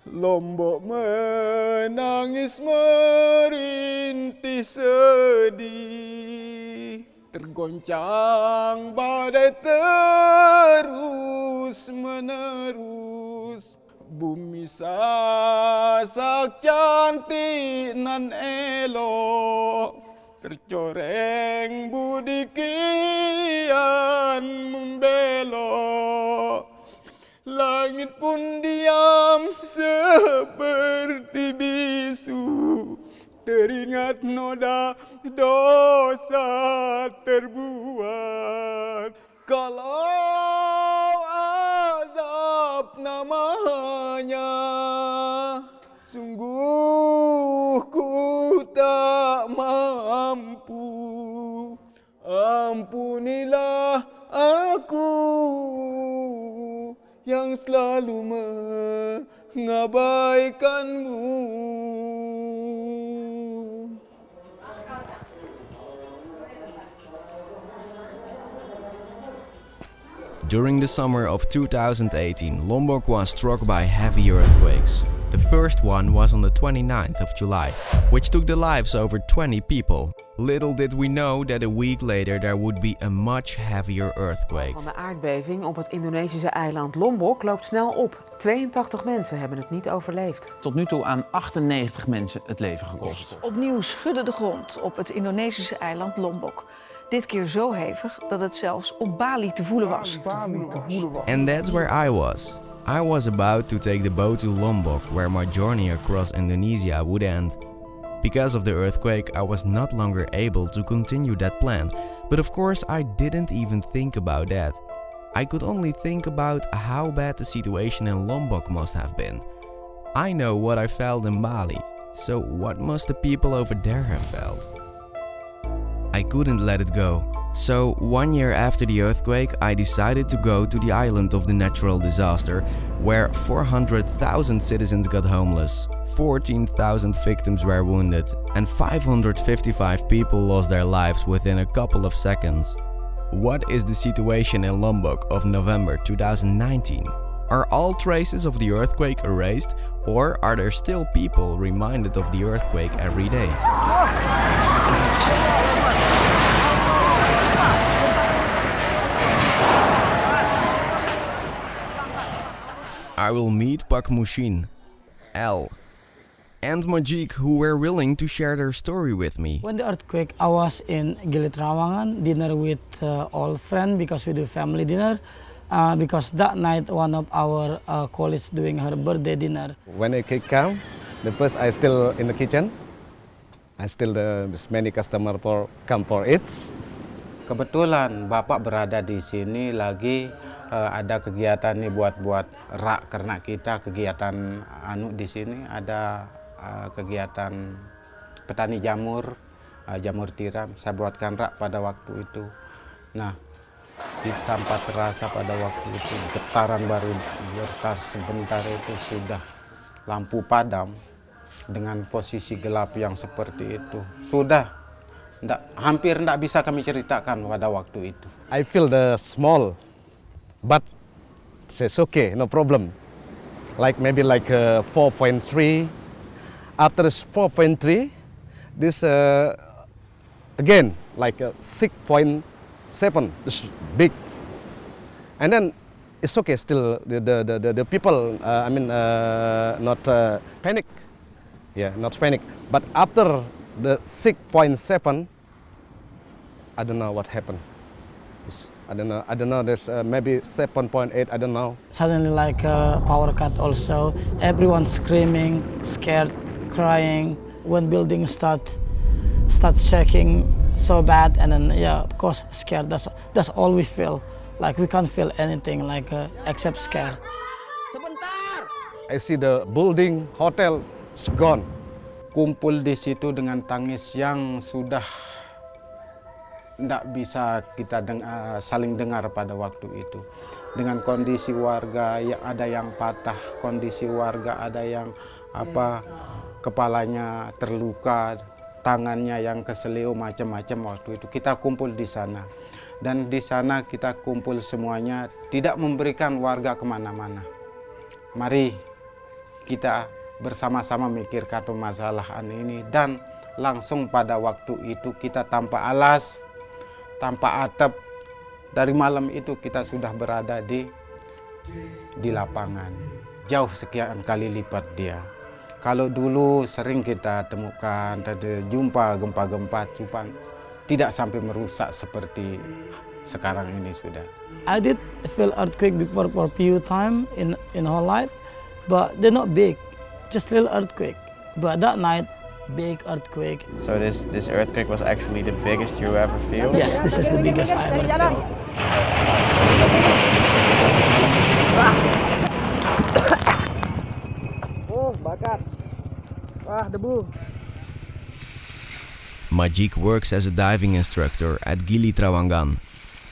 Lombok menangis merintih sedih, tergoncang badai terus menerus. Bumi sasak cantik nan elok, tercoreng budi kian membelok. Langit pun diam seperti bisu, teringat noda dosa terbuat. Kalau azab namanya, sungguh ku tak mampu. Ampunilah aku yang selalu mengabaikanmu. During the summer of 2018, Lombok was struck by heavy earthquakes. The first one was on the 29th of July, which took the lives over 20 people. Little did we know that a week later there would be a much heavier earthquake. Van de aardbeving op het Indonesische eiland Lombok loopt snel op. 82 mensen hebben het niet overleefd. Tot nu toe aan 98 mensen het leven gekost. Opnieuw schudde de grond op het Indonesische eiland Lombok. Dit keer zo hevig dat het zelfs op Bali te voelen was. And that's where I was. I was about to take the boat to Lombok, where my journey across Indonesia would end. Because of the earthquake, I was not longer able to continue that plan. But of course, I didn't even think about that. I could only think about how bad the situation in Lombok must have been. I know what I felt in Bali, so what must the people over there have felt? I couldn't let it go. So, 1 year after the earthquake, I decided to go to the island of the natural disaster, where 400,000 citizens got homeless, 14,000 victims were wounded, and 555 people lost their lives within a couple of seconds. What is the situation in Lombok of November 2019? Are all traces of the earthquake erased, or are there still people reminded of the earthquake every day? I will meet Pak Mushin, L, and Majik, who were willing to share their story with me. When the earthquake, I was in Gili Trawangan, dinner with all friends because we do family dinner. Because that night one of our colleagues doing her birthday dinner. When the cake come, the first I still in the kitchen. I still there's many customer come for it. Kebetulan Bapak berada di sini lagi ada kegiatan nih buat rak, karena kita kegiatan di sini ada kegiatan petani jamur, jamur tiram. Saya buatkan rak pada waktu itu. Nah, sampai terasa pada waktu itu getaran baru getar sebentar itu sudah lampu padam dengan posisi gelap yang seperti itu. Sudah hampir tidak bisa kami ceritakan pada waktu itu. I feel the small, but it's okay, no problem. Like maybe like 4.3. After 4.3, this again like 6.7. It's big, and then it's okay. Still, the people, not panic. Yeah, not panic. But after the 6.7, I don't know what happened. I don't know. There's maybe 7.8. I don't know. Suddenly, like power cut. Also, everyone screaming, scared, crying. When buildings start shaking so bad, and then of course scared. That's all we feel. Like we can't feel anything like except scared. Sebentar. I see the building, hotel, it's gone. Kumpul di situ dengan tangis yang sudah tidak bisa kita saling dengar pada waktu itu. Dengan kondisi warga yang ada yang patah, kondisi warga ada yang kepalanya terluka, tangannya yang keseleo, macam-macam waktu itu. Kita kumpul di sana. Dan di sana kita kumpul semuanya, tidak memberikan warga kemana-mana. Mari kita bersama-sama memikirkan permasalahan ini, dan langsung pada waktu itu kita tanpa alas, tanpa atap, dari malam itu kita sudah berada di lapangan. Jauh sekian kali lipat dia. Kalau dulu sering kita temukan, ada jumpa gempa-gempa, cuma tidak sampai merusak seperti sekarang ini sudah. I did feel earthquake before for few time in whole life, but they're not big, just little earthquake. But that night, big earthquake. So this earthquake was actually the biggest you ever feel? Yes, this is the biggest I ever felt. Majik works as a diving instructor at Gili Trawangan.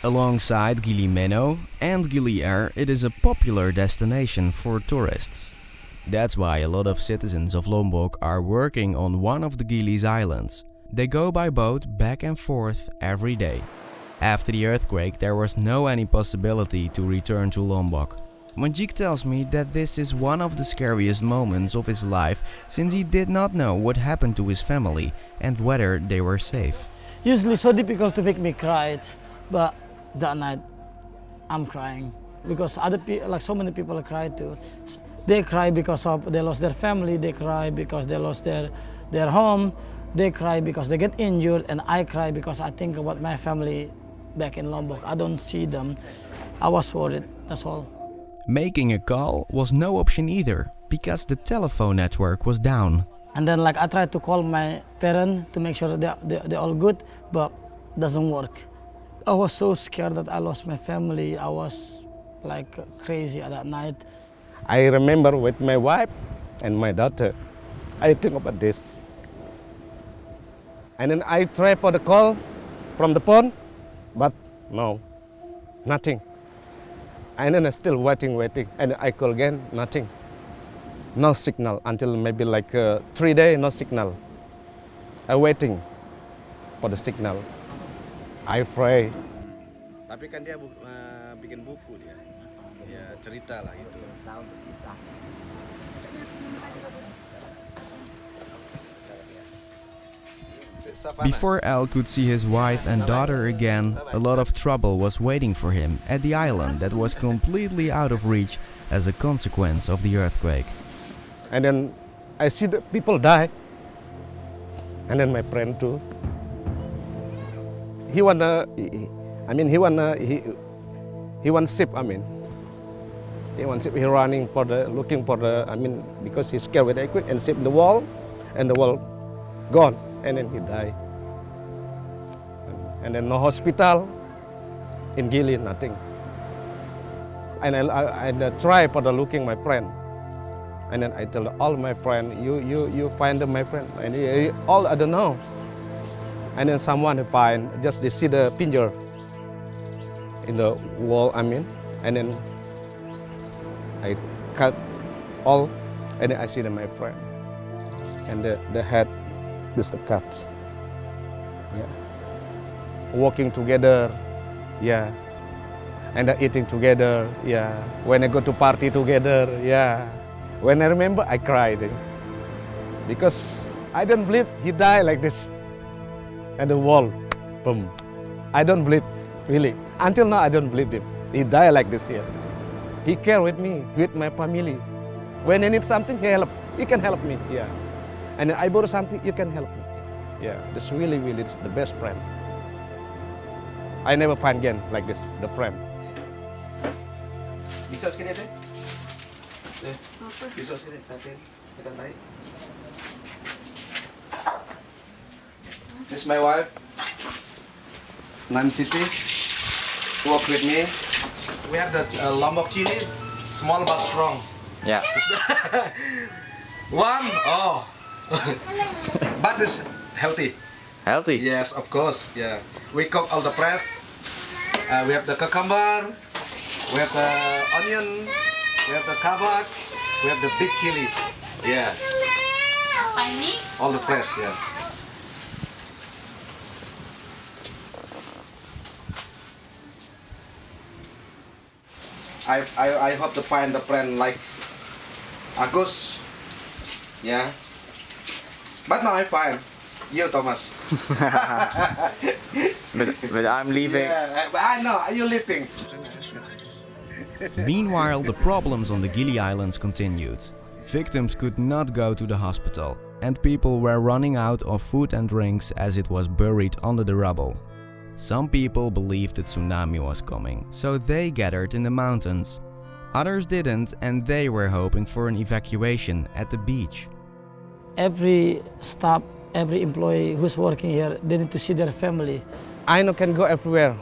Alongside Gili Meno and Gili Air, it is a popular destination for tourists. That's why a lot of citizens of Lombok are working on one of the Gili's islands. They go by boat back and forth every day. After the earthquake, there was no any possibility to return to Lombok. Majik tells me that this is one of the scariest moments of his life, since he did not know what happened to his family and whether they were safe. Usually so difficult to make me cry, but that night I'm crying because other people, like so many people, cry too. They cry because of they lost their family. They cry because they lost their home. They cry because they get injured, and I cry because I think about my family back in Lombok. I don't see them. I was worried. That's all. Making a call was no option either, because the telephone network was down. And then like I tried to call my parents to make sure they're all good, but doesn't work. I was so scared that I lost my family. I was like crazy at that night. I remember with my wife and my daughter, I think about this. And then I try for the call from the phone, but no, nothing. And then I'm still waiting, and I call again, nothing. No signal until maybe like 3 days, no signal. I'm waiting for the signal. I pray. Tapi kan dia bikin buku dia, ya cerita lah itu. Before Al could see his wife and daughter again, a lot of trouble was waiting for him at the island that was completely out of reach as a consequence of the earthquake. And then I see the people die. And then my friend too. He want ship. He want ship. He running for looking for because he's scared with the earthquake, and ship the wall, and the wall gone. And then he died. And then no hospital in Gili, nothing. And I try for the looking my friend. And then I tell all my friend, you find my friend. And all I don't know. And then someone find, just they see the pincher in the wall, And then I cut all, and then I see my friend. And the head, this the cut. Yeah. Walking together, yeah. And eating together, yeah. When I go to party together, yeah. When I remember, I cried. Because I don't believe he died like this. And the wall, boom. I don't believe, really. Until now, I don't believe him. He died like this here. He care with me, with my family. When I need something, he can help me, yeah. And I borrow something, you can help me. Yeah, this really, this is the best friend. I never find again like this, the friend. Bisa sekali teh? Bisa sekali, satu, kita tarik. This is my wife. It's Nam City. Work with me. We have the Lombok chili, small but strong. Yeah. One, oh. But it's healthy. Healthy? Yes, of course. Yeah. We cook all the press. We have the cucumber. We have the onion. We have the kabak. We have the big chili. Yeah. All the press. Yeah. I hope to find the friend like Agus. Yeah. But now I'm fine. You, Thomas. But I'm leaving. Yeah, but I know you're leaving. Meanwhile, the problems on the Gili Islands continued. Victims could not go to the hospital, and people were running out of food and drinks as it was buried under the rubble. Some people believed the tsunami was coming, so they gathered in the mountains. Others didn't, and they were hoping for an evacuation at the beach. Every staff, every employee who's working here, they need to see their family. I know can go everywhere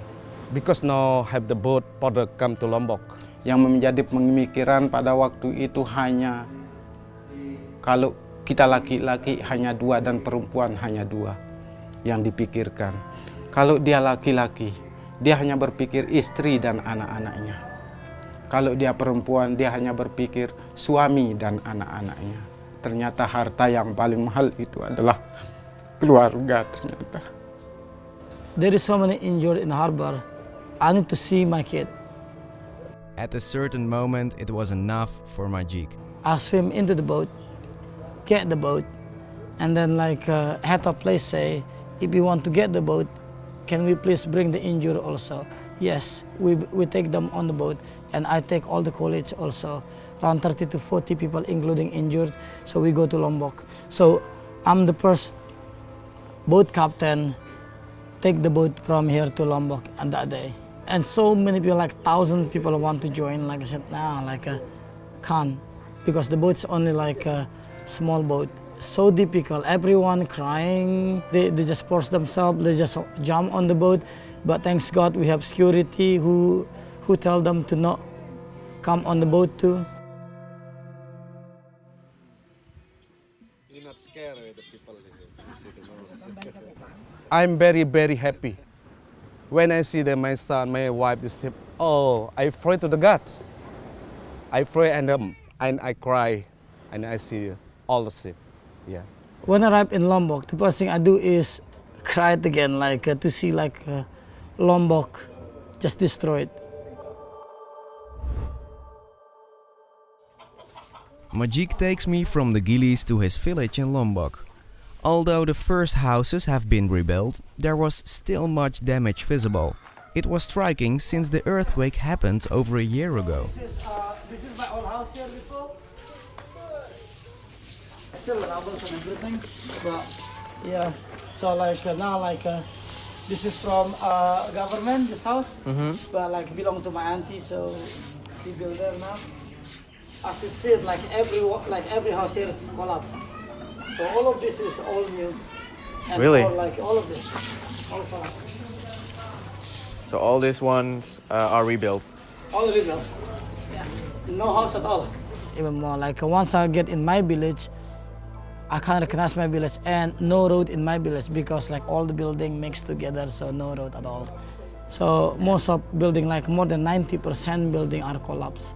because now have the boat for come to Lombok. Yang menjadi pemikiran pada waktu itu hanya kalau kita laki-laki hanya 2 dan perempuan hanya 2 yang dipikirkan. Kalau dia laki-laki, dia hanya berpikir istri dan anak-anaknya. Kalau dia perempuan, dia hanya berpikir suami dan anak-anaknya. Ternyata harta yang paling mahal itu adalah keluarga ternyata. There is so many injured in harbor. I need to see my kid. At a certain moment, it was enough for Majik. I swim into the boat, get the boat, and then head of place say, if you want to get the boat, can we please bring the injured also? Yes, we take them on the boat, and I take all the college also, around 30 to 40 people including injured, so we go to Lombok. So I'm the first boat captain, take the boat from here to Lombok on that day. And so many people, 1,000 people want to join, like I said now, can't, because the boat's only a small boat. So difficult, everyone crying, they just force themselves, they just jump on the boat. But thanks God we have security who tell them to not come on the boat too. You're not scared of the people. I'm very, very happy. When I see my son, my wife, the ship, oh, I pray to the God. I pray and I cry, and I see all the ship. Yeah. When I arrive in Lombok, the first thing I do is cry it again, to see Lombok just destroyed. Majik takes me from the Gilis to his village in Lombok. Although the first houses have been rebuilt, there was still much damage visible. It was striking since the earthquake happened over a year ago. This is my old house here before. Still rubble and everything, but yeah. So now this is from government, this house, but belong to my auntie, so she built there now. As you see, every house here is collapsed. So all of this is all new. And Really? All of this, all collapsed. So all these ones are rebuilt. All rebuilt. Yeah. No house at all. Even more, once I get in my village, I can't recognize my village, and no road in my village because all the building mixed together, so no road at all. So most of building, more than 90% building are collapsed.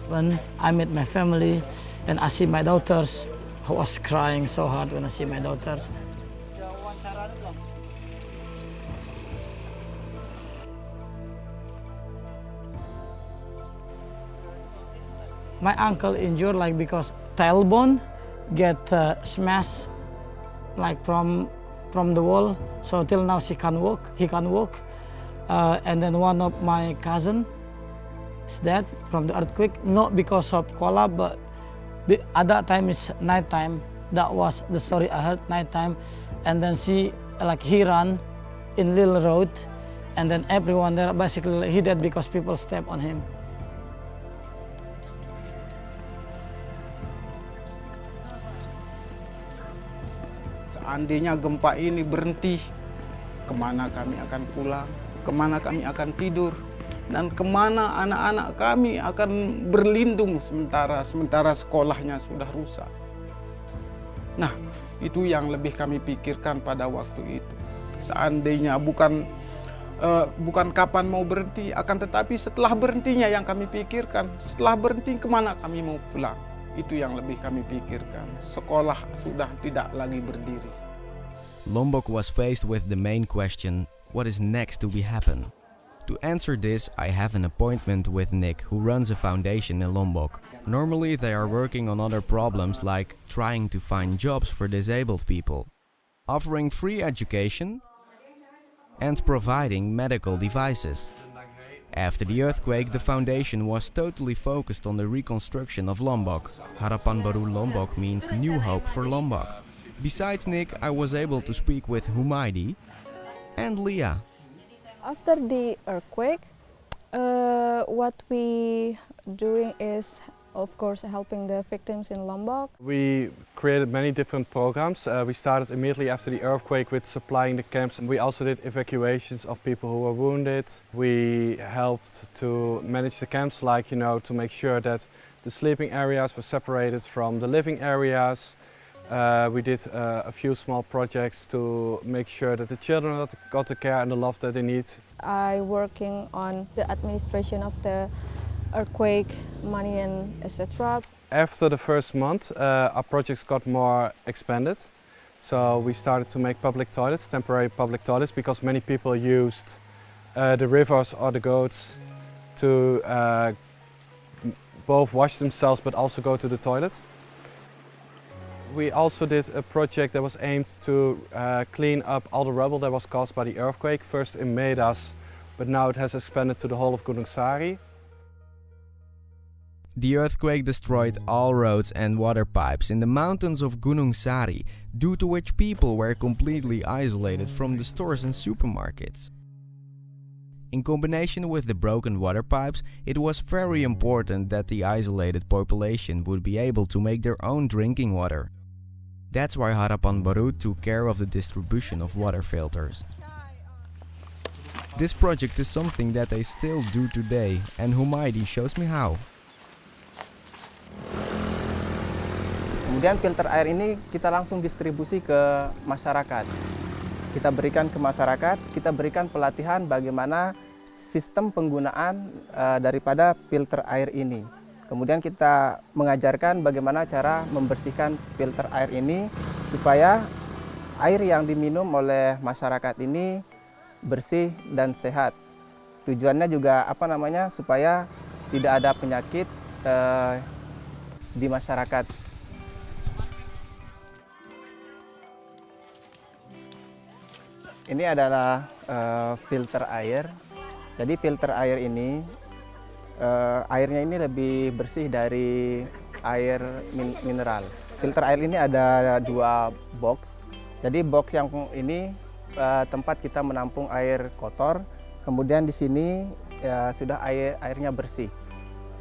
When I met my family and I see my daughters, I was crying so hard when I see my daughters. My uncle injured because tailbone get smashed from the wall. So till now he can't walk. And then one of my cousin is dead from the earthquake, not because of collapse, but at that time it's night time. That was the story I heard, night time. And then he ran in little road, and then everyone there basically he dead because people step on him. Seandainya gempa ini berhenti, kemana kami akan pulang, kemana kami akan tidur, dan kemana anak-anak kami akan berlindung sementara sekolahnya sudah rusak. Nah, itu yang lebih kami pikirkan pada waktu itu. Seandainya bukan kapan mau berhenti, akan tetapi setelah berhentinya yang kami pikirkan. Setelah berhenti kemana kami mau pulang, itu yang lebih kami pikirkan. Sekolah sudah tidak lagi berdiri. Lombok was faced with the main question, what is next to be happen? To answer this, I have an appointment with Nick, who runs a foundation in Lombok. Normally they are working on other problems like trying to find jobs for disabled people, offering free education, and providing medical devices. After the earthquake, the foundation was totally focused on the reconstruction of Lombok. Harapan Baru Lombok means new hope for Lombok. Besides Nick, I was able to speak with Humaydi and Leah. After the earthquake, what we doing is, of course, helping the victims in Lombok. We created many different programs. We started immediately after the earthquake with supplying the camps. We also did evacuations of people who were wounded. We helped to manage the camps, like, to make sure that the sleeping areas were separated from the living areas. We did a few small projects to make sure that the children got the care and the love that they need. I working on the administration of the earthquake money and etc. After the first month, our projects got more expanded. So we started to make public toilets, temporary public toilets, because many people used the rivers or the goats to both wash themselves but also go to the toilet. We also did a project that was aimed to clean up all the rubble that was caused by the earthquake, first in Medas, but now it has expanded to the whole of Gunung Sari. The earthquake destroyed all roads and water pipes in the mountains of Gunung Sari, due to which people were completely isolated from the stores and supermarkets. In combination with the broken water pipes, it was very important that the isolated population would be able to make their own drinking water. That's why Harapan Baru took care of the distribution of water filters. This project is something that they still do today, and Humaydi shows me how. Kemudian filter air ini kita langsung distribusi ke masyarakat. Kita berikan ke masyarakat, kita berikan pelatihan bagaimana sistem penggunaan daripada filter air ini. Kemudian kita mengajarkan bagaimana cara membersihkan filter air ini supaya air yang diminum oleh masyarakat ini bersih dan sehat. Tujuannya juga supaya tidak ada penyakit di masyarakat. Ini adalah filter air. Jadi filter air ini airnya ini lebih bersih dari air mineral. Filter air ini ada 2 box. Jadi box yang ini tempat kita menampung air kotor. Kemudian di sini sudah airnya bersih.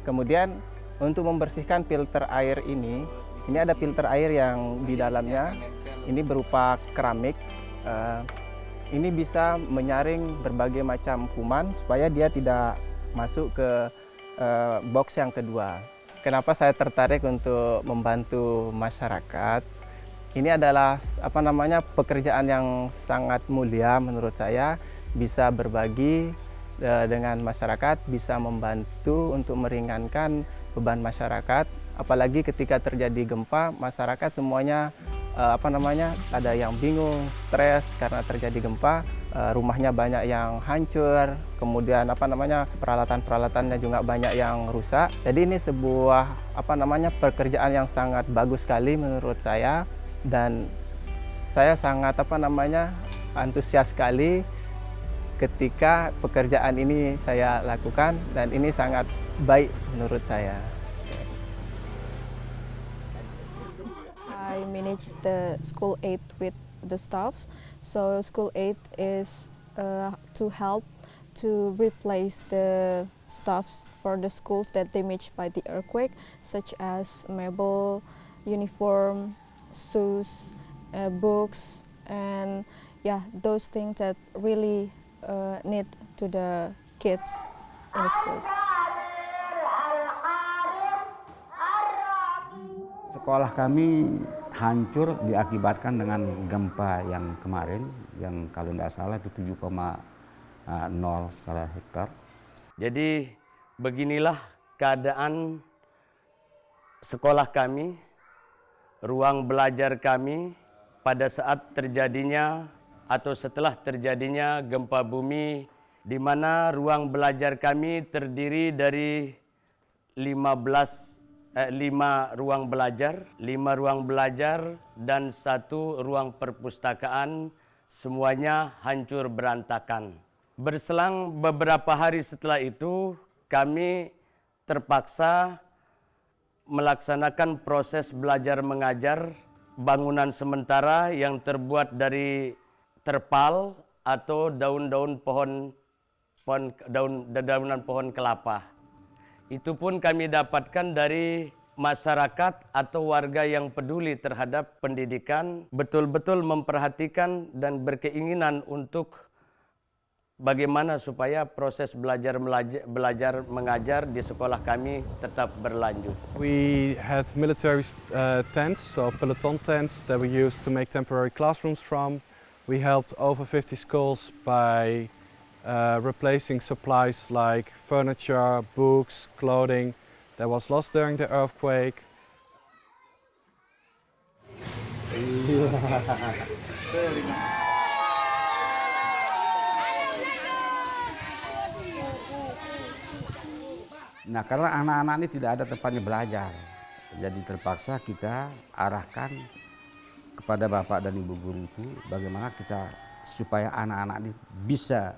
Kemudian untuk membersihkan filter air ini ada filter air yang di dalamnya ini berupa keramik. Ini bisa menyaring berbagai macam kuman supaya dia tidak masuk ke box yang kedua. Kenapa saya tertarik untuk membantu masyarakat? Ini adalah pekerjaan yang sangat mulia menurut saya, bisa berbagi dengan masyarakat, bisa membantu untuk meringankan beban masyarakat. Apalagi ketika terjadi gempa, masyarakat semuanya ada yang bingung, stres karena terjadi gempa. Rumahnya banyak yang hancur, kemudian peralatan-peralatannya juga banyak yang rusak. Jadi ini sebuah pekerjaan yang sangat bagus sekali menurut saya, dan saya sangat antusias sekali ketika pekerjaan ini saya lakukan, dan ini sangat baik menurut saya. I manage the school aid with the staffs. So school aid is to help to replace the stuffs for the schools that damaged by the earthquake, such as mebel, uniform, shoes, books, and those things that really need to the kids in the school. Sekolah kami hancur diakibatkan dengan gempa yang kemarin, yang kalau tidak salah itu 7,0 skala hektar. Jadi beginilah keadaan sekolah kami, ruang belajar kami, pada saat terjadinya atau setelah terjadinya gempa bumi, di mana ruang belajar kami terdiri dari 5 ruang belajar dan 1 ruang perpustakaan, semuanya hancur berantakan. Berselang beberapa hari setelah itu, kami terpaksa melaksanakan proses belajar mengajar bangunan sementara yang terbuat dari terpal atau daunan pohon kelapa. Itu pun kami dapatkan dari masyarakat atau warga yang peduli terhadap pendidikan, betul-betul memperhatikan dan berkeinginan untuk bagaimana supaya proses belajar mengajar di sekolah kami tetap berlanjut. We had military tents, so peloton tents that we used to make temporary classrooms from. We helped over 50 schools by replacing supplies like furniture, books, clothing that was lost during the earthquake. Nah, karena anak-anak ini tidak ada tempatnya belajar, jadi terpaksa kita arahkan kepada bapak dan ibu guru itu bagaimana kita supaya anak-anak ini bisa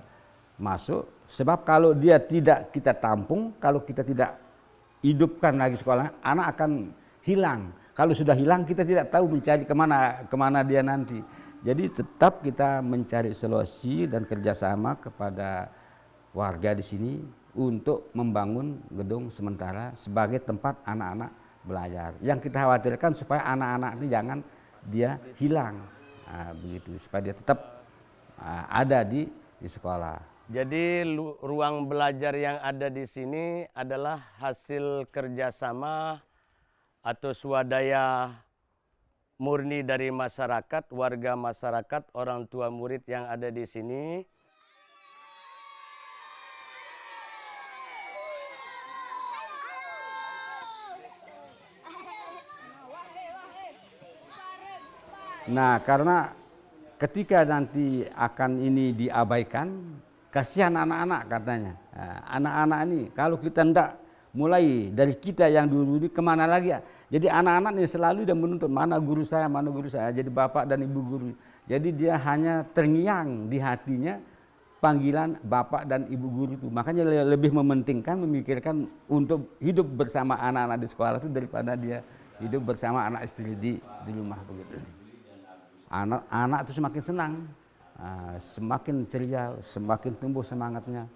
masuk. Sebab kalau dia tidak kita tampung, kalau kita tidak hidupkan lagi sekolahnya, anak akan hilang. Kalau sudah hilang kita tidak tahu mencari kemana dia nanti. Jadi tetap kita mencari solusi dan kerjasama kepada warga di sini untuk membangun gedung sementara sebagai tempat anak-anak belajar. Yang kita khawatirkan supaya anak-anak ini jangan dia hilang, begitu, supaya dia tetap ada di sekolah. Jadi ruang belajar yang ada di sini adalah hasil kerjasama atau swadaya murni dari masyarakat, warga masyarakat, orang tua murid yang ada di sini. Nah, karena ketika nanti akan ini diabaikan, kasihan anak-anak katanya. Anak-anak ini kalau kita tidak mulai dari kita yang dulu ini kemana lagi ya. Jadi anak-anak ini selalu dia menuntut mana guru saya. Jadi bapak dan ibu guru. Jadi dia hanya terngiang di hatinya panggilan bapak dan ibu guru itu. Makanya lebih mementingkan, memikirkan untuk hidup bersama anak-anak di sekolah itu daripada dia hidup bersama anak istri di rumah begitu. Anak itu semakin senang, semakin ceria, semakin tumbuh semangatnya.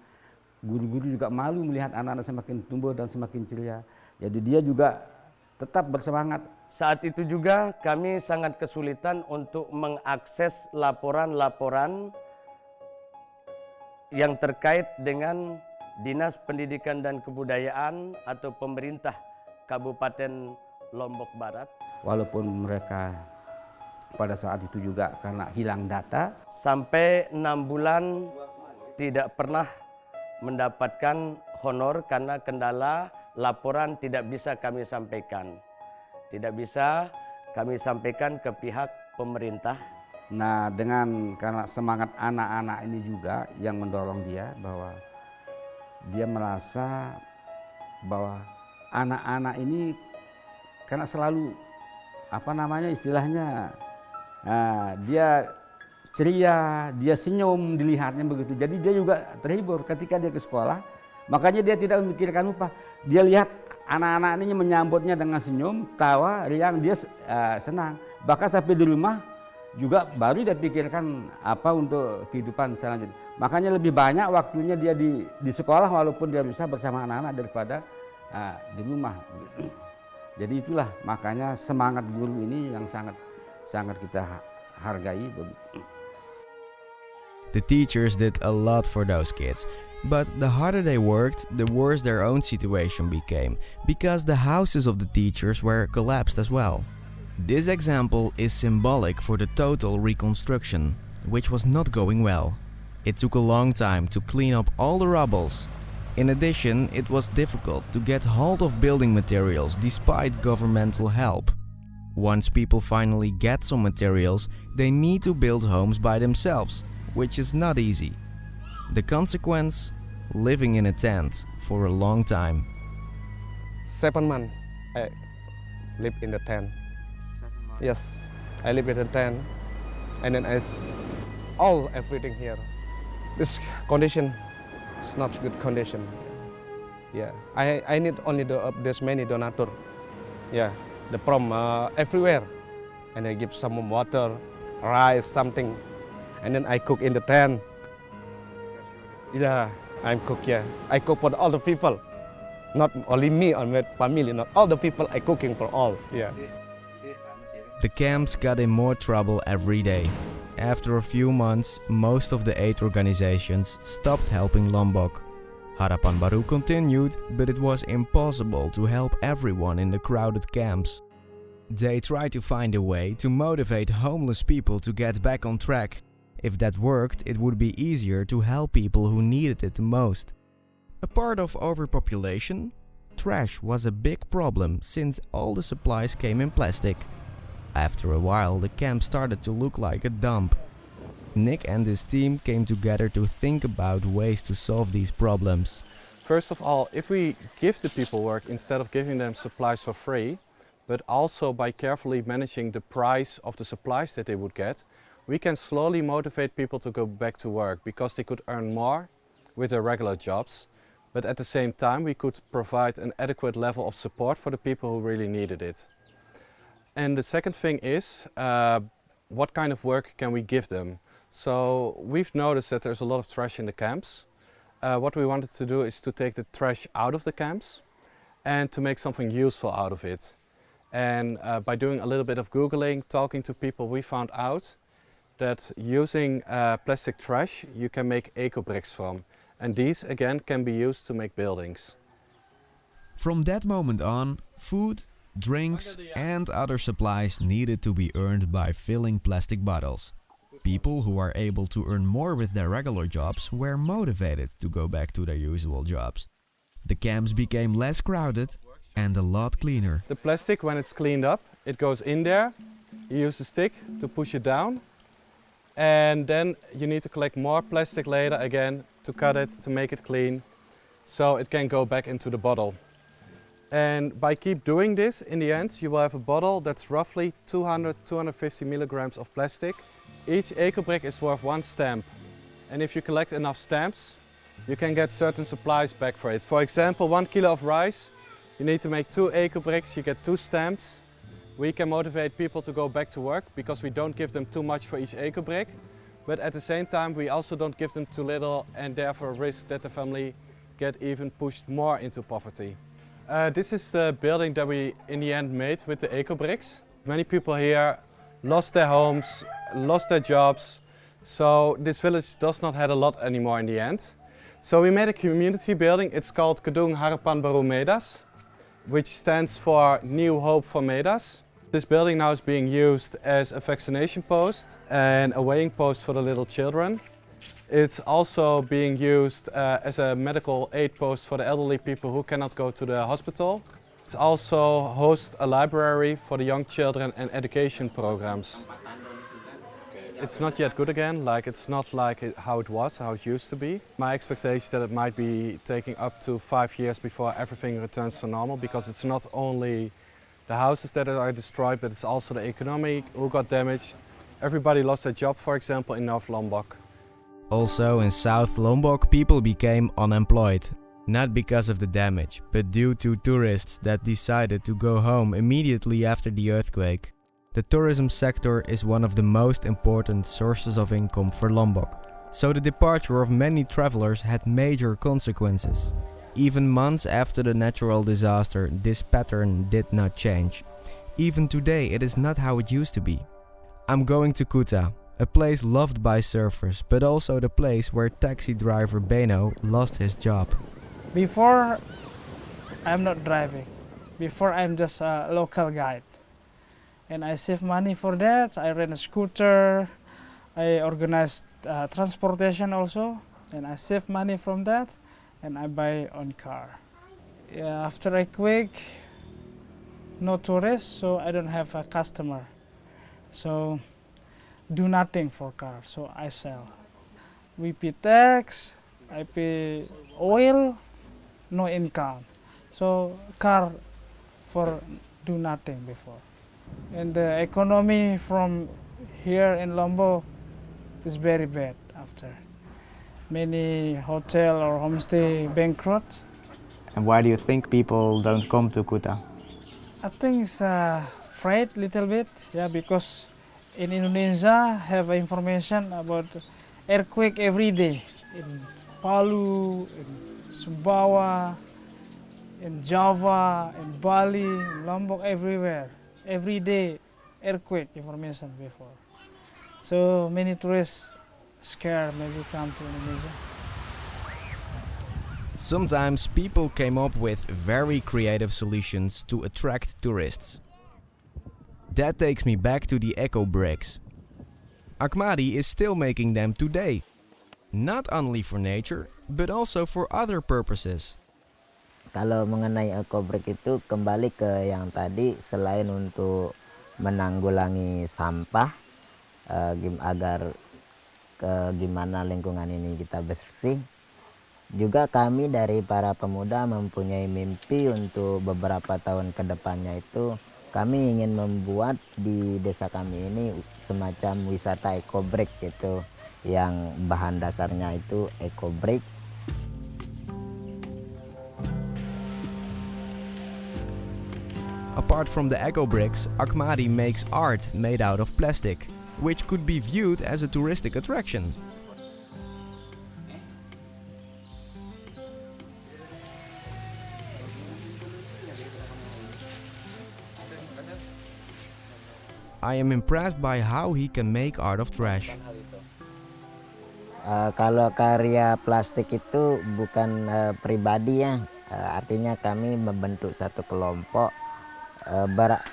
Guru-guru juga malu melihat anak-anak semakin tumbuh dan semakin ceria. Jadi dia juga tetap bersemangat. Saat itu juga kami sangat kesulitan untuk mengakses laporan-laporan yang terkait dengan Dinas Pendidikan dan Kebudayaan atau pemerintah Kabupaten Lombok Barat. Walaupun mereka pada saat itu juga karena hilang data. Sampai 6 bulan tidak pernah mendapatkan honor karena kendala laporan tidak bisa kami sampaikan. Tidak bisa kami sampaikan ke pihak pemerintah. Nah, karena semangat anak-anak ini juga yang mendorong dia bahwa dia merasa bahwa anak-anak ini karena selalu istilahnya dia ceria, dia senyum dilihatnya begitu. Jadi dia juga terhibur ketika dia ke sekolah. Makanya dia tidak memikirkan upah. Dia lihat anak-anak ini menyambutnya dengan senyum, tawa, riang, dia senang. Bahkan sampai di rumah juga baru dia pikirkan apa untuk kehidupan selanjutnya. Makanya lebih banyak waktunya dia di sekolah walaupun dia bisa bersama anak-anak daripada di rumah. Jadi itulah makanya semangat guru ini yang sangat kita hargai. The teachers did a lot for those kids, but the harder they worked, the worse their own situation became, because the houses of the teachers were collapsed as well. This example is symbolic for the total reconstruction, which was not going well. It took a long time to clean up all the rubbles. In addition, it was difficult to get hold of building materials despite governmental help. Once people finally get some materials, they need to build homes by themselves, which is not easy. The consequence? Living in a tent for a long time. 7 months I live in the tent. 7 months. Yes, I live in the tent, and then everything here. This condition is not good condition. Yeah, I need only there's many donator. Yeah, the from everywhere, and I give some water, rice, something, and then I cook in the tent. Yeah, I'm cook. Yeah, I cook for all the people, not only me or my family. Not all the people. I cooking for all. Yeah. The camps got in more trouble every day. After a few months, most of the aid organizations stopped helping Lombok. Harapan Baru continued, but it was impossible to help everyone in the crowded camps. They tried to find a way to motivate homeless people to get back on track. If that worked, it would be easier to help people who needed it the most. A part of overpopulation? Trash was a big problem since all the supplies came in plastic. After a while, the camp started to look like a dump. Nick and his team came together to think about ways to solve these problems. First of all, if we give the people work instead of giving them supplies for free, but also by carefully managing the price of the supplies that they would get, we can slowly motivate people to go back to work because they could earn more with their regular jobs, but at the same time we could provide an adequate level of support for the people who really needed it. And the second thing is, what kind of work can we give them? So we've noticed that there's a lot of trash in the camps. What we wanted to do is to take the trash out of the camps and to make something useful out of it. And by doing a little bit of Googling, talking to people, we found out that using plastic trash you can make eco bricks from. And these again can be used to make buildings. From that moment on, food, drinks and other supplies needed to be earned by filling plastic bottles. People who are able to earn more with their regular jobs were motivated to go back to their usual jobs. The camps became less crowded and a lot cleaner. The plastic, when it's cleaned up, it goes in there. You use a stick to push it down. And then you need to collect more plastic later again to cut it, to make it clean, so it can go back into the bottle. And by keep doing this, in the end, you will have a bottle that's roughly 200-250 milligrams of plastic. Each eco brick is worth 1 stamp. And if you collect enough stamps, you can get certain supplies back for it. For example, 1 kilo of rice, you need to make 2 eco bricks, you get 2 stamps. We can motivate people to go back to work because we don't give them too much for each eco brick. But at the same time, we also don't give them too little and therefore risk that the family get even pushed more into poverty. This is the building that we in the end made with the eco bricks. Many people here lost their homes, lost their jobs, so this village does not have a lot anymore in the end. So we made a community building. It's called Gedung Harapan Baru Medas, which stands for New Hope for Medas. This building now is being used as a vaccination post and a weighing post for the little children. It's also being used as a medical aid post for the elderly people who cannot go to the hospital. It also hosts a library for the young children and education programs. It's not yet good again, it's not like how it was, how it used to be. My expectation is that it might be taking up to 5 years before everything returns to normal, because it's not only the houses that are destroyed, but it's also the economy who got damaged. Everybody lost their job, for example, in North Lombok. Also in South Lombok, people became unemployed. Not because of the damage, but due to tourists that decided to go home immediately after the earthquake. The tourism sector is one of the most important sources of income for Lombok, so the departure of many travelers had major consequences. Even months after the natural disaster, this pattern did not change. Even today, it is not how it used to be. I'm going to Kuta, a place loved by surfers, but also the place where taxi driver Beno lost his job. Before, I'm not driving. Before, I'm just a local guide. And I save money for that. I rent a scooter. I organize transportation also. And I save money from that. And I buy own car. Yeah, after earthquake, no tourists, so I don't have a customer. So do nothing for car, so I sell. We pay tax, I pay oil, no income. So car for do nothing before. And the economy from here in Lombok is very bad after. Many hotel or homestay bankrupt. And why do you think people don't come to Kuta? I think it's afraid little bit, yeah, because in Indonesia have information about earthquake every day. In Palu, in Sumbawa, in Java, in Bali, in Lombok, everywhere. Every day earthquake information before. So many tourists scared maybe come to Indonesia. Sometimes people came up with very creative solutions to attract tourists. That takes me back to the echo bricks. Ahmadi is still making them today. Not only for nature, but also for other purposes. Kalau mengenai eco brick itu kembali ke yang tadi, selain untuk menanggulangi sampah agar gimana lingkungan ini kita bersih, juga kami dari para pemuda mempunyai mimpi untuk beberapa tahun ke depannya itu kami ingin membuat di desa kami ini semacam wisata eco brick gitu, yang bahan dasarnya itu eco brick. Apart from the eco bricks, Ahmadi makes art made out of plastic, which could be viewed as a touristic attraction. I am impressed by how he can make art of trash. Kalau karya plastik itu bukan pribadi ya, artinya kami membentuk satu kelompok.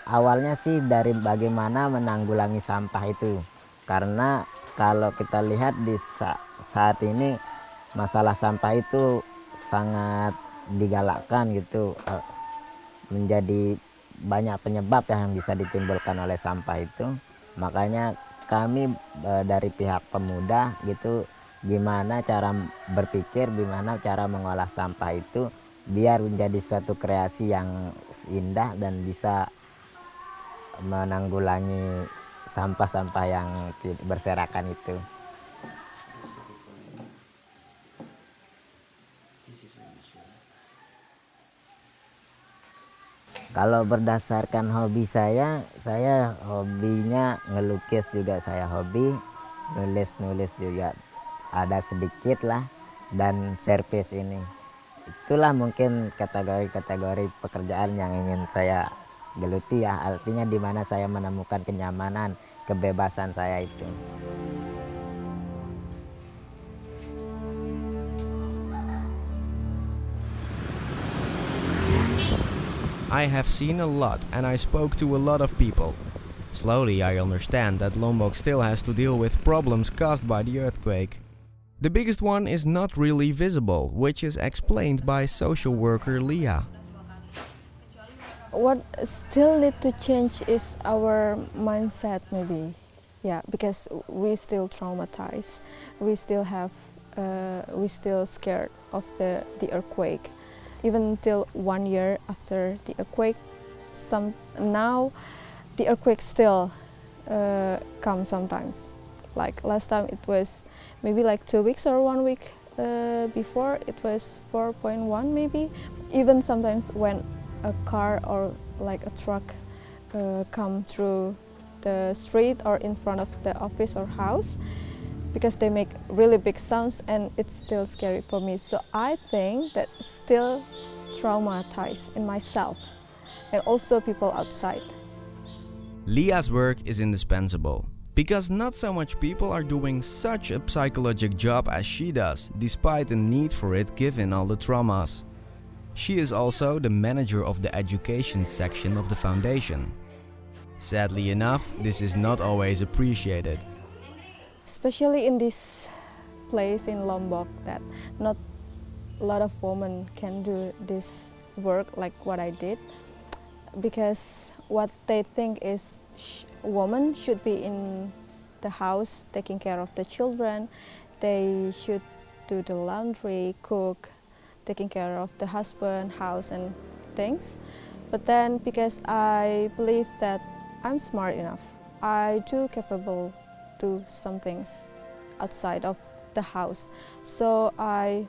Awalnya sih dari bagaimana menanggulangi sampah itu, karena kalau kita lihat di saat ini masalah sampah itu sangat digalakkan gitu, menjadi banyak penyebab yang bisa ditimbulkan oleh sampah itu. Makanya kami dari pihak pemuda gitu, gimana cara berpikir, gimana cara mengolah sampah itu biar menjadi suatu kreasi yang indah dan bisa menanggulangi sampah-sampah yang berserakan itu. Kalau berdasarkan hobi saya hobinya ngelukis juga, saya hobi nulis juga ada sedikit lah, dan servis ini. Itulah mungkin kategori-kategori pekerjaan yang ingin saya geluti ya, artinya di mana saya menemukan kenyamanan, kebebasan saya itu. I have seen a lot and I spoke to a lot of people. Slowly I understand that Lombok still has to deal with problems caused by the earthquake. The biggest one is not really visible, which is explained by social worker Leah. What still need to change is our mindset maybe. Yeah, because we still traumatized. We still scared of the earthquake. Even till 1 year after the earthquake, now the earthquake still comes sometimes. Like last time it was maybe like 2 weeks or 1 week before, it was 4.1 maybe. Even sometimes when a car or like a truck come through the street or in front of the office or house, because they make really big sounds and it's still scary for me. So I think that still traumatized in myself and also people outside. Leah's work is indispensable, because not so much people are doing such a psychological job as she does, despite the need for it given all the traumas. She is also the manager of the education section of the foundation. Sadly enough, this is not always appreciated. Especially in this place in Lombok, that not a lot of women can do this work like what I did. because what they think is women should be in the house taking care of the children. They should do the laundry, cook, taking care of the husband, house and things. But then because I believe that I'm smart enough, I do capable do some things outside of the house. So I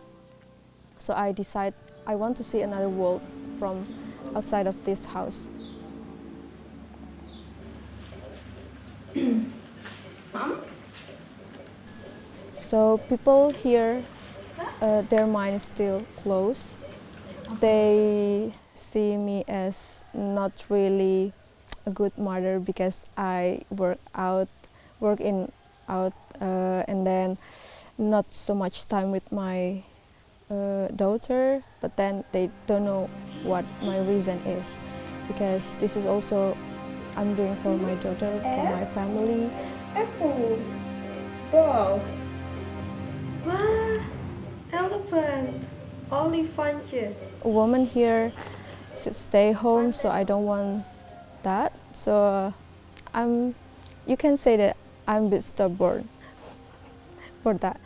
decide I want to see another world from outside of this house. So people here, their mind is still closed. They see me as not really a good mother because I work out, and then not so much time with my daughter. But then they don't know what my reason is, because this is also I'm doing for my daughter, for my family. Apple, ball, elephant, oliphant. A woman here should stay home, so I don't want that. So you can say that I'm a bit stubborn for that.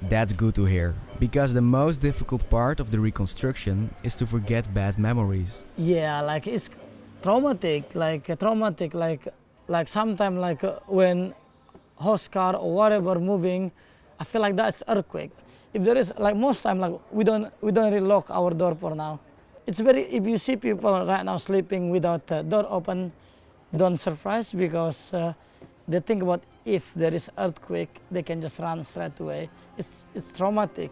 That's good to hear, because the most difficult part of the reconstruction is to forget bad memories. Yeah, like it's traumatic, like sometimes when host car or whatever moving, I feel like that's earthquake. If there is like most time like we don't really lock our door for now. It's very, if you see people right now sleeping without the door open, don't surprise, because they think about if there is earthquake, they can just run straight away. It's traumatic.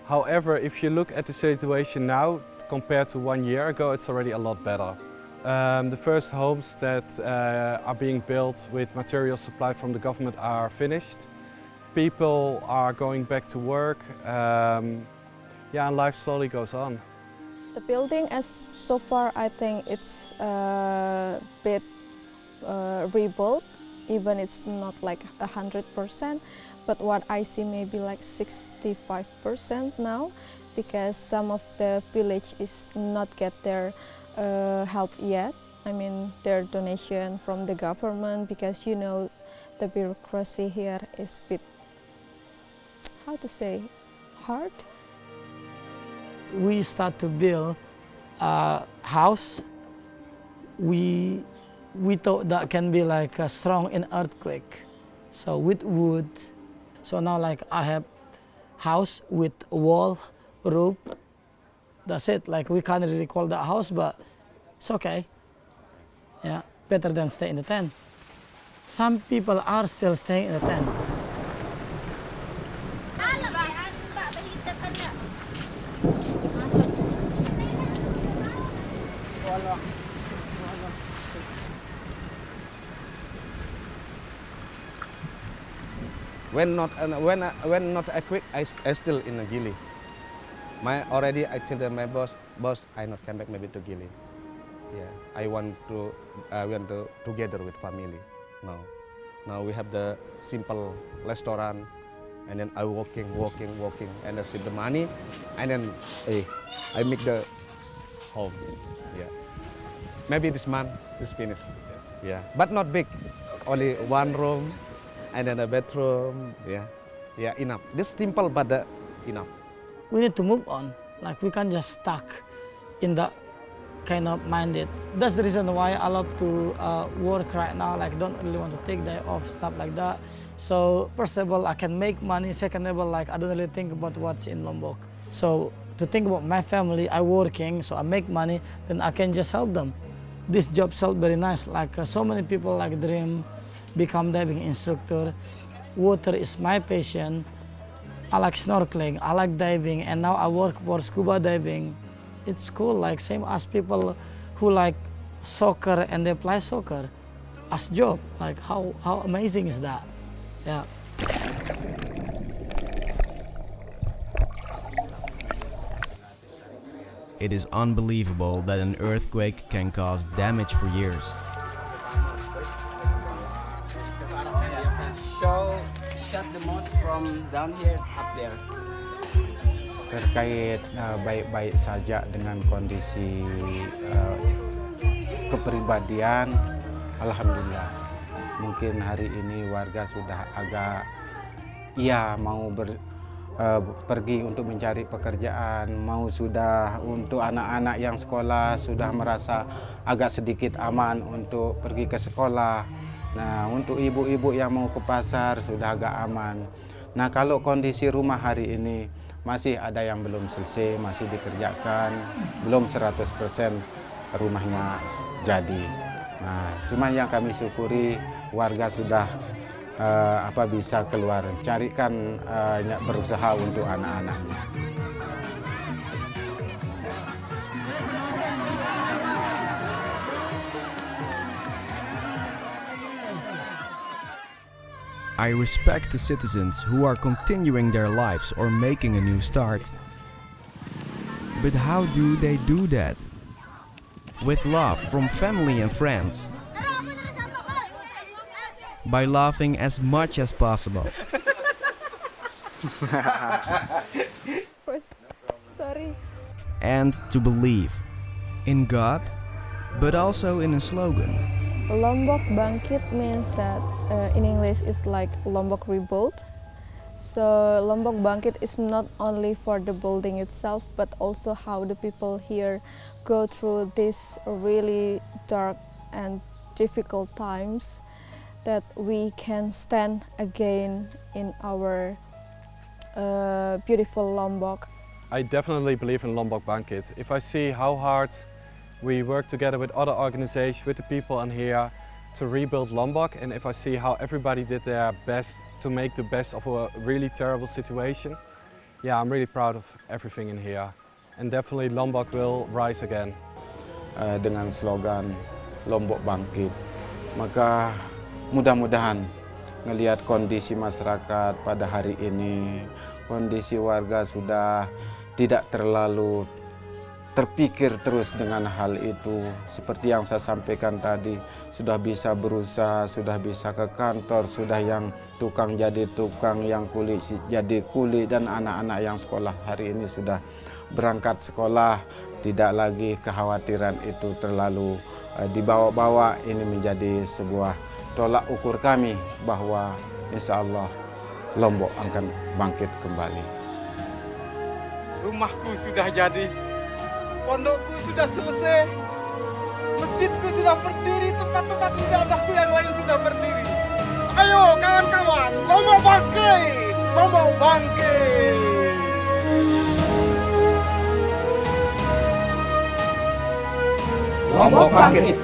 However, if you look at the situation now compared to 1 year ago, it's already a lot better. The first homes that are being built with material supply from the government are finished. People are going back to work, and life slowly goes on. The building, as so far, I think it's a bit rebuilt, even it's not like 100%, but what I see maybe like 65% now, because some of the village is not get their help yet. I mean their donation from the government, because you know the bureaucracy here is a bit, how to say, hard. We start to build a house. We thought that can be like strong in earthquake, so with wood. So now like I have house with wall, roof. That's it. Like we can't really call that house, but it's okay. Yeah, better than stay in the tent. Some people are still staying in the tent. When not earthquake, I still in a Gili. I tell my boss, I not come back maybe to Gili. Yeah, I want to together with family. Now we have the simple restaurant, and then I walking, and I save the money, and then I make the home. Yeah, maybe this month is finished. Yeah, but not big, only one room. And then a bedroom, yeah, enough. This simple, but enough. We need to move on. Like we can't just stuck in that kind of minded. That's the reason why I love to work right now. Like don't really want to take day off, stuff like that. So first of all, I can make money. Second of all, like I don't really think about what's in Lombok. So to think about my family, I working, so I make money, then I can just help them. This job sounds very nice. Like so many people like dream become diving instructor. Water is my passion. I like snorkeling, I like diving, and now I work for scuba diving. It's cool, like same as people who like soccer and they play soccer as job. Like how amazing is that? Yeah. It is unbelievable that an earthquake can cause damage for years. So shut the most from down here up there. terkait baik-baik saja dengan kondisi kepribadian. Alhamdulillah, mungkin hari ini warga sudah agak mau pergi untuk mencari pekerjaan, mau sudah untuk anak-anak yang sekolah sudah merasa agak sedikit aman untuk pergi ke sekolah. Nah, untuk ibu-ibu yang mau ke pasar sudah agak aman. Nah, kalau kondisi rumah hari ini masih ada yang belum selesai, masih dikerjakan, belum 100% rumahnya jadi. Nah, cuma yang kami syukuri warga sudah bisa keluar, carikan berusaha untuk anak-anaknya. I respect the citizens who are continuing their lives or making a new start. But how do they do that? With love from family and friends. By laughing as much as possible. Sorry. And to believe in God, but also in a slogan. Lombok Bangkit means that in English it's like Lombok rebuilt. So Lombok Bangkit is not only for the building itself, but also how the people here go through these really dark and difficult times, that we can stand again in our beautiful Lombok. I definitely believe in Lombok Bangkit. If I see how hard we work together with other organizations, with the people in here to rebuild Lombok, and if I see how everybody did their best to make the best of a really terrible situation, yeah, I'm really proud of everything in here. And definitely Lombok will rise again. Dengan slogan Lombok Bangkit, maka mudah-mudahan ngelihat kondisi masyarakat pada hari ini, kondisi warga sudah tidak terlalu terpikir terus dengan hal itu. Seperti yang saya sampaikan tadi, sudah bisa berusaha, sudah bisa ke kantor, sudah yang tukang jadi tukang, yang kuli jadi kuli, dan anak-anak yang sekolah hari ini sudah berangkat sekolah. Tidak lagi kekhawatiran itu terlalu dibawa-bawa. Ini menjadi sebuah tolak ukur kami bahwa insya Allah Lombok akan bangkit kembali. Rumahku sudah jadi, pondokku sudah selesai, masjidku sudah berdiri, tempat-tempat ibadahku yang lain sudah berdiri. Ayo kawan-kawan, Lombok bangkit, Lombok bangkit. Lombok bangkit.